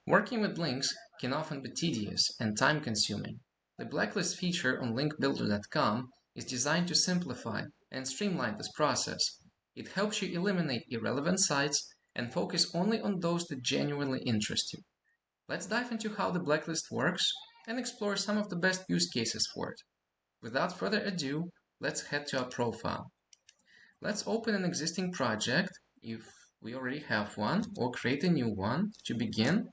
Working with links can often be tedious and time-consuming. The Blacklist feature on linkbuilder.com is designed to simplify and streamline this process. It helps you eliminate irrelevant sites and focus only on those that genuinely interest you. Let's dive into how the Blacklist works and explore some of the best use cases for it. Without further ado, let's head to our profile. Let's open an existing project if we already have one, or create a new one. To begin,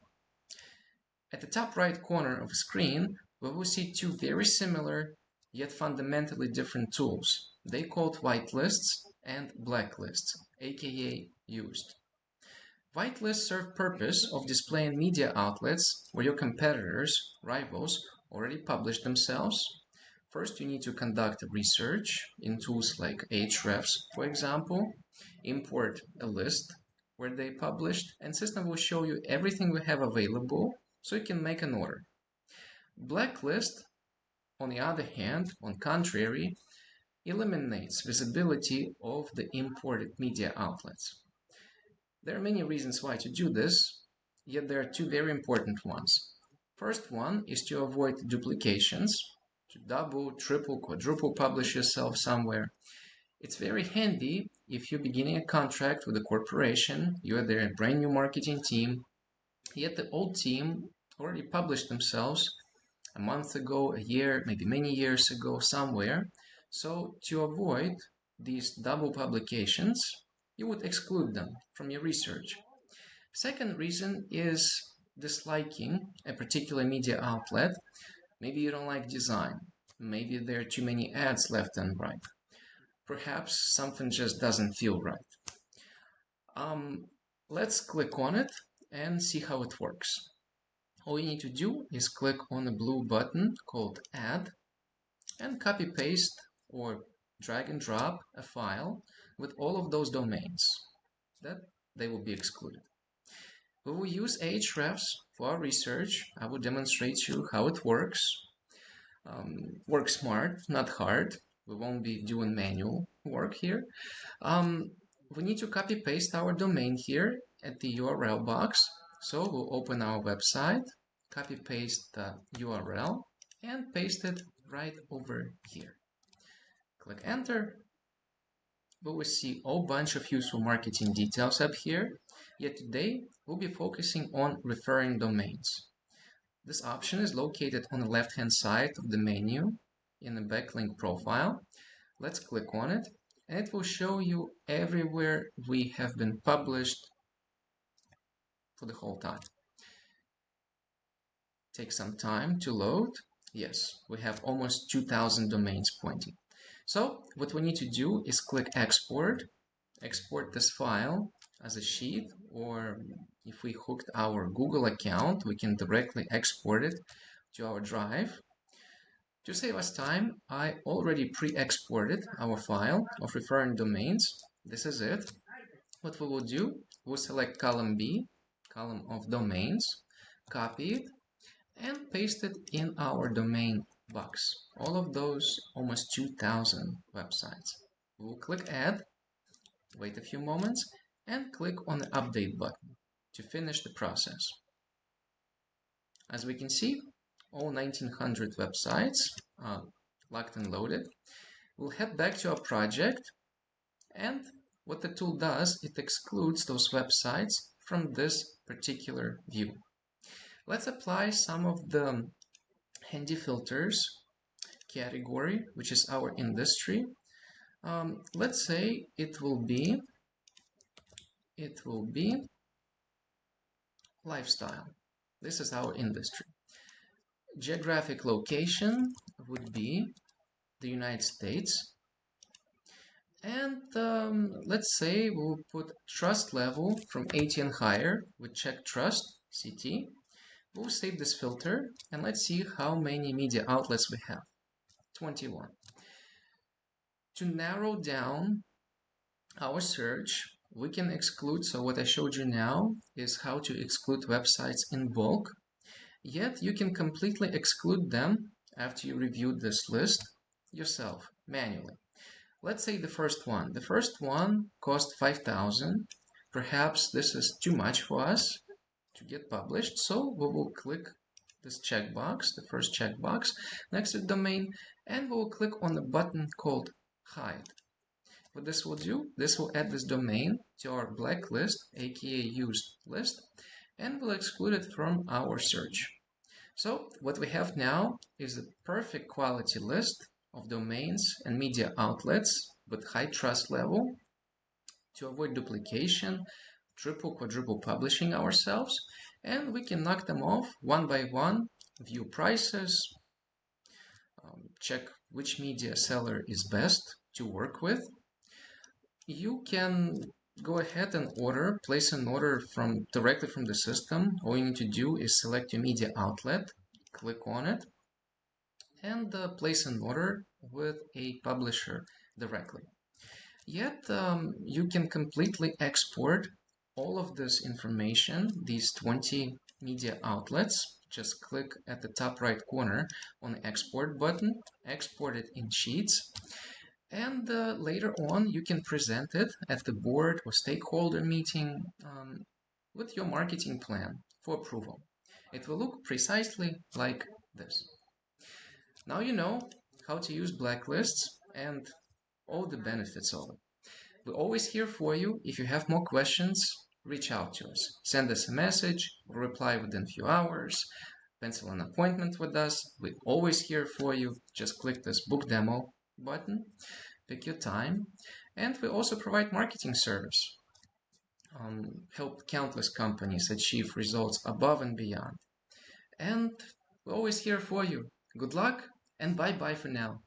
at the top right corner of the screen, we will see two very similar yet fundamentally different tools. They called Whitelists and Blacklists, aka used. Whitelists serve purpose of displaying media outlets where your competitors, rivals, already published themselves. First, you need to conduct research in tools like Ahrefs, for example, import a list where they published, and system will show you everything we have available so you can make an order. Blacklist, on the other hand, on contrary, eliminates visibility of the imported media outlets. There are many reasons why to do this, yet there are two very important ones. First one is to avoid duplications, to double, triple, quadruple publish yourself somewhere. It's very handy if you're beginning a contract with a corporation, you're their brand new marketing team, yet the old team already published themselves a month ago, a year, maybe many years ago somewhere. So to avoid these double publications, you would exclude them from your research. Second reason is disliking a particular media outlet. Maybe you don't like design. Maybe there are too many ads left and right. Perhaps something just doesn't feel right. Let's click on it and see how it works. All you need to do is click on the blue button called Add and copy paste or drag and drop a file with all of those domains that they will be excluded. We will use Ahrefs for our research. I will demonstrate to you how it works. Work smart, not hard. We won't be doing manual work here. We need to copy paste our domain here at the URL box. So we'll open our website, copy paste the URL, and paste it right over here. Click enter. We will see a whole bunch of useful marketing details up here, yet today we'll be focusing on referring domains. This option is located on the left-hand side of the menu in the backlink profile. Let's click on it, and it will show you everywhere we have been published for the whole time. Take some time to load. Yes, we have almost 2,000 domains pointing. So what we need to do is click export this file as a sheet, or if we hooked our Google account, we can directly export it to our drive. To save us time, I already pre-exported our file of referring domains. This is it. What we will do, we'll select column B, column of domains, copy it, and paste it in our domain box. All of those almost 2,000 websites. We'll click add, wait a few moments, and click on the update button to finish the process. As we can see, all 1900 websites are locked and loaded. We'll head back to our project, and what the tool does, it excludes those websites from this particular view. Let's apply some of the handy filters category, which is our industry. Let's say it will be lifestyle. This is our industry. Geographic location would be the United States. And let's say we'll put trust level from 80 and higher with check trust, CT. We'll save this filter and let's see how many media outlets we have. 21. To narrow down our search, we can exclude. So what I showed you now is how to exclude websites in bulk. Yet you can completely exclude them after you reviewed this list yourself manually. Let's say the first one. The first one cost 5,000. Perhaps this is too much for us to get published. So we will click this checkbox, the first checkbox next to the domain, and we will click on the button called Hide. What this will do, this will add this domain to our blacklist, aka used list, and will exclude it from our search. So what we have now is a perfect quality list of domains and media outlets with high trust level to avoid duplication, triple, quadruple publishing ourselves, and we can knock them off one by one, view prices, check which media seller is best to work with. You can go ahead and place an order directly from the system. All you need to do is select your media outlet, click on it, and place an order with a publisher directly. Yet you can completely export all of this information, these 20 media outlets. Just click at the top right corner on the export button, export it in sheets, and later on you can present it at the board or stakeholder meeting with your marketing plan for approval. It will look precisely like this. Now you know how to use blacklists and all the benefits of it. We're always here for you. If you have more questions, reach out to us. Send us a message, we'll reply within a few hours. Pencil an appointment with us. We're always here for you. Just click this book demo button, pick your time, and we also provide marketing service. Help countless companies achieve results above and beyond. And we're always here for you. Good luck and bye-bye for now.